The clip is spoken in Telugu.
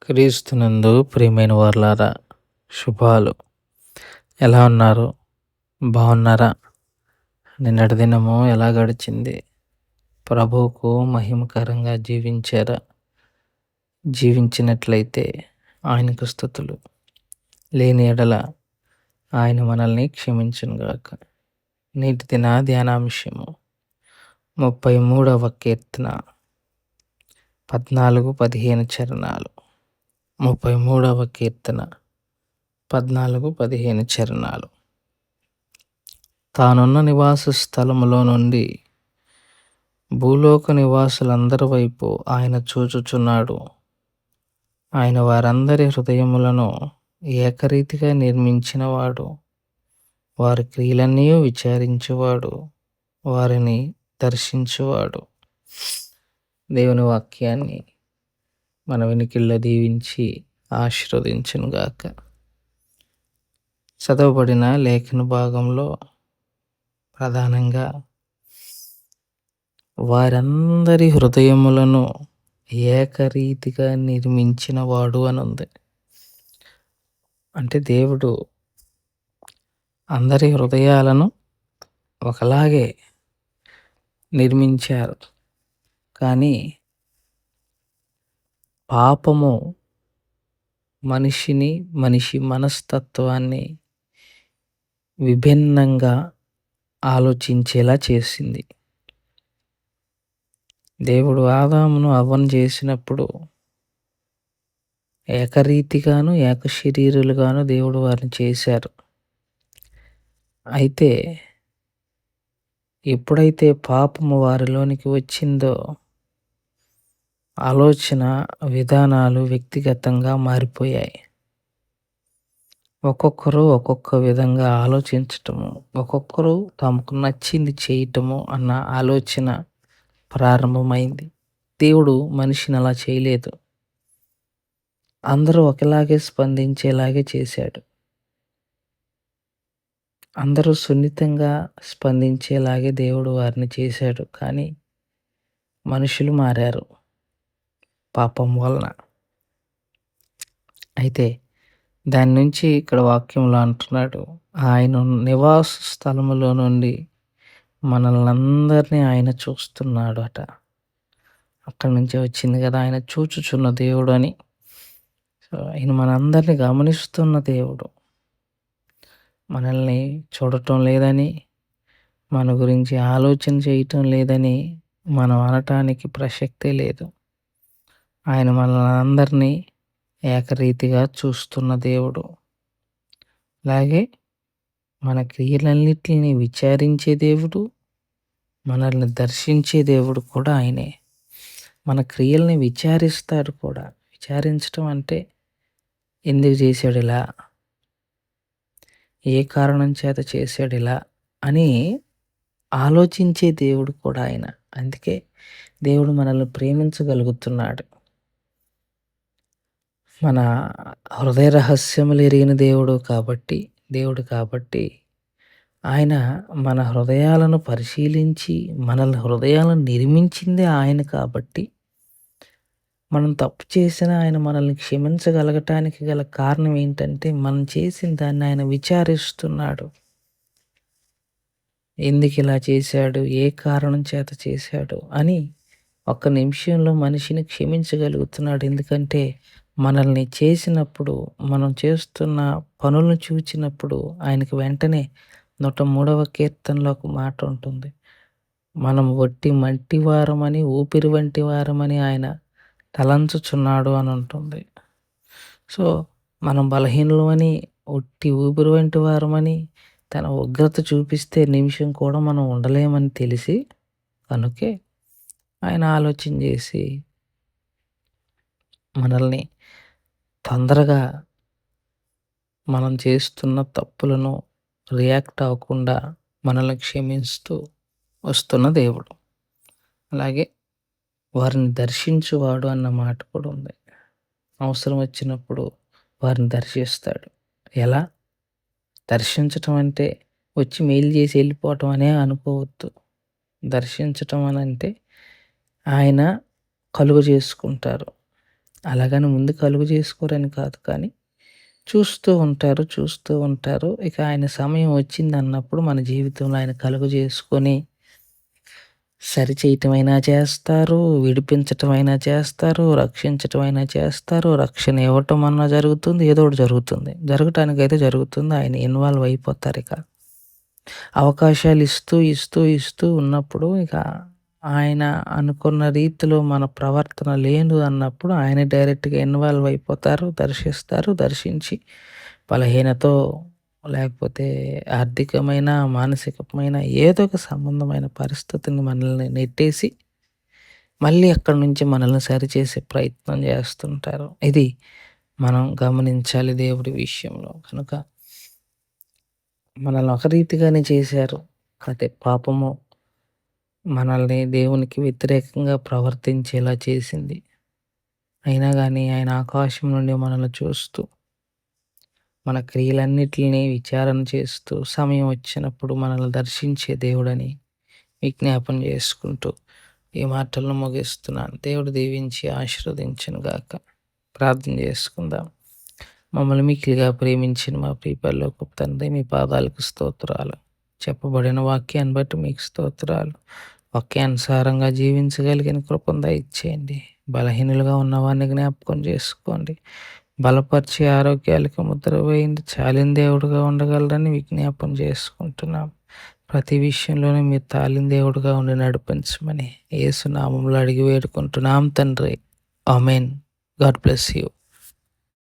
క్రీస్తునందు ప్రియమైన వారలారా, శుభాలు. ఎలా ఉన్నారు? బాగున్నారా? నిన్నటి దినము ఎలా గడిచింది? ప్రభువుకు మహిమకరంగా జీవించారా? జీవించినట్లయితే ఆయనకు స్తుతులు. లేని ఎడల ఆయన మనల్ని క్షమించునుగాక. నేటి దిన ధ్యానాంశము 33వ కీర్తన 14-15 చరణాలు. 33వ కీర్తన 14-15 చరణాలు. తానున్న నివాస స్థలములో నుండి భూలోక నివాసులందరి వైపు ఆయన చూచుచున్నాడు. ఆయన వారందరి హృదయములను ఏకరీతిగా నిర్మించినవాడు. వారి క్రియలన్నీ విచారించువాడు, వారిని దర్శించువాడు. దేవుని వాక్యాన్ని మన వెనుకల్లో దీవించి ఆశీర్వదించునుగాక. చదవబడిన లేఖన భాగంలో ప్రధానంగా వారందరి హృదయములను ఏకరీతిగా నిర్మించిన వాడు అని ఉంది. అంటే దేవుడు అందరి హృదయాలను ఒకలాగే నిర్మించారు. కానీ పాపము మనిషి మనస్తత్వాన్ని విభిన్నంగా ఆలోచించేలా చేసింది. దేవుడు ఆదామును అవ్వను చేసినప్పుడు ఏకరీతిగాను ఏకశరీరులుగాను దేవుడు వారిని చేశారు. అయితే ఎప్పుడైతే పాపము వారిలోనికి వచ్చిందో ఆలోచన విధానాలు వ్యక్తిగతంగా మారిపోయాయి. ఒక్కొక్కరు ఒక్కొక్క విధంగా ఆలోచించటము, ఒక్కొక్కరు తమకు నచ్చింది చేయటము అన్న ఆలోచన ప్రారంభమైంది. దేవుడు మనిషిని అలా చేయలేదు. అందరూ ఒకలాగే స్పందించేలాగే చేశాడు. అందరూ సున్నితంగా స్పందించేలాగే దేవుడు వారిని చేశాడు. కానీ మనుషులు మారారు పాపం వలన. అయితే దాని నుంచి ఇక్కడ వాక్యంలో అంటున్నాడు, ఆయన నివాస స్థలములో నుండి మనల్ని అందరినీ ఆయన చూస్తున్నాడు అట. అక్కడి నుంచే వచ్చింది కదా ఆయన చూచుచున్న దేవుడు అని. సో ఆయన మనందరినీ గమనిస్తున్న దేవుడు. మనల్ని చూడటం లేదని, మన గురించి ఆలోచన చేయటం లేదని మనం అనటానికి ప్రసక్తే లేదు. ఆయన మనల్ని అందరినీ ఏకరీతిగా చూస్తున్న దేవుడు. అలాగే మన క్రియలన్నిటిని విచారించే దేవుడు, మనల్ని దర్శించే దేవుడు కూడా ఆయనే. మన క్రియల్ని విచారిస్తాడు కూడా. విచారించటం అంటే ఎందుకు చేశాడు ఇలా, ఏ కారణం చేత చేశాడు ఇలా అని ఆలోచించే దేవుడు కూడా ఆయన. అందుకే దేవుడు మనల్ని ప్రేమించగలుగుతున్నాడు. మన హృదయ రహస్యములు ఎరిగిన దేవుడు కాబట్టి ఆయన మన హృదయాలను పరిశీలించి మనల్ని హృదయాలను నిర్మించిందే ఆయన కాబట్టి మనం తప్పు చేసినా ఆయన మనల్ని క్షమించగలగటానికి గల కారణం ఏంటంటే మనం చేసిన దాన్ని ఆయన విచారిస్తున్నాడు. ఎందుకు ఇలా చేశాడు, ఏ కారణం చేత చేశాడు అని ఒక్క నిమిషంలో మనిషిని క్షమించగలుగుతున్నాడు. ఎందుకంటే మనల్ని చేసినప్పుడు, మనం చేస్తున్న పనులను చూచినప్పుడు ఆయనకు వెంటనే 103వ కీర్తనలో ఒక మాట ఉంటుంది, మనం వట్టి మట్టి వారమని, ఊపిరి వంటి వారమని ఆయన తలంచుచున్నాడు అని ఉంటుంది. సో మనం బలహీనులమని, ఒట్టి ఊపిరి వంటి వారమని తన ఉగ్రత చూపిస్తే నిమిషం కూడా మనం ఉండలేమని తెలిసి కనుకే ఆయన ఆలోచన చేసి మనల్ని తొందరగా మనం చేస్తున్న తప్పులను రియాక్ట్ అవ్వకుండా మనల్ని క్షమిస్తూ వస్తున్న దేవుడు. అలాగే వారిని దర్శించువాడు అన్న మాట కూడా ఉంది. అవసరం వచ్చినప్పుడు వారిని దర్శిస్తాడు. ఎలా? దర్శించటం అంటే వచ్చి మెయిల్ చేసి వెళ్ళిపోవటం అనే అనుకోవద్దు. దర్శించటం అని అంటే ఆయన కలుగ చేసుకుంటారు. అలాగని ముందు కలుగు చేసుకోరని కాదు కానీ చూస్తూ ఉంటారు, చూస్తూ ఉంటారు. ఇక ఆయన సమయం వచ్చిందన్నప్పుడు మన జీవితంలో ఆయన కలుగు చేసుకొని సరిచేయటమైనా చేస్తారు, విడిపించటమైనా చేస్తారు, రక్షించటమైనా చేస్తారు, రక్షణ ఇవ్వటం అన్నా జరుగుతుంది. ఏదో ఒకటి జరుగుతుంది. జరగటానికైతే జరుగుతుంది. ఆయన ఇన్వాల్వ్ అయిపోతారిక. అవకాశాలు ఇస్తూ, ఇస్తూ, ఇస్తూ ఉన్నప్పుడు ఇక ఆయన అనుకున్న రీతిలో మన ప్రవర్తన లేదు అన్నప్పుడు ఆయన డైరెక్ట్‌గా ఇన్వాల్వ్ అయిపోతారు, దర్శిస్తారు. దర్శించి బలహీనతో లేకపోతే ఆర్థికమైన, మానసికమైన ఏదో ఒక సంబంధమైన పరిస్థితిని మనల్ని నెట్టేసి మళ్ళీ అక్కడి నుంచి మనల్ని సరిచేసే ప్రయత్నం చేస్తుంటారు. ఇది మనం గమనించాలి దేవుడి విషయంలో. కనుక మనల్ని ఒక రీతిగానే చేశారు. అదే పాపము మనల్ని దేవునికి వ్యతిరేకంగా ప్రవర్తించేలా చేసింది. అయినా గాని ఆయన ఆకాశం నుండి మనల్ని చూస్తూ, మన క్రియలన్నిటిని విచారణ చేస్తూ, సమయం వచ్చినప్పుడు మనల్ని దర్శించే దేవుడని విజ్ఞాపన చేసుకుంటూ, ఈ మాటలను ముగిస్తున్నాను. దేవుడు దీవించి ఆశీర్వదించును గాక. ప్రార్థన చేసుకుందాం. మమ్మల్ని మిక్కిలిగా ప్రేమించిన మా ప్రియ పరలోకపు తండ్రి, మీ పాదాలకు స్తోత్రాలు. చెప్పబడిన వాక్యాన్ని బట్టి మీకు స్తోత్రాలు. వాక్యానుసారంగా జీవించగలిగిన కృపను దయచేయండి. బలహీనులుగా ఉన్నవారిని జ్ఞాపకం చేసుకోండి. బలపరిచి ఆరోగ్యాలకు ముద్ర వేయండి. చాలిన దేవుడుగా ఉండగలరని విజ్ఞాపన చేసుకుంటున్నాం. ప్రతి విషయంలోనూ మీరు తాలిన దేవుడుగా ఉండి నడిపించమని యేసు నామములో అడిగి వేడుకుంటున్నాం తండ్రి. ఆమేన్. God bless you.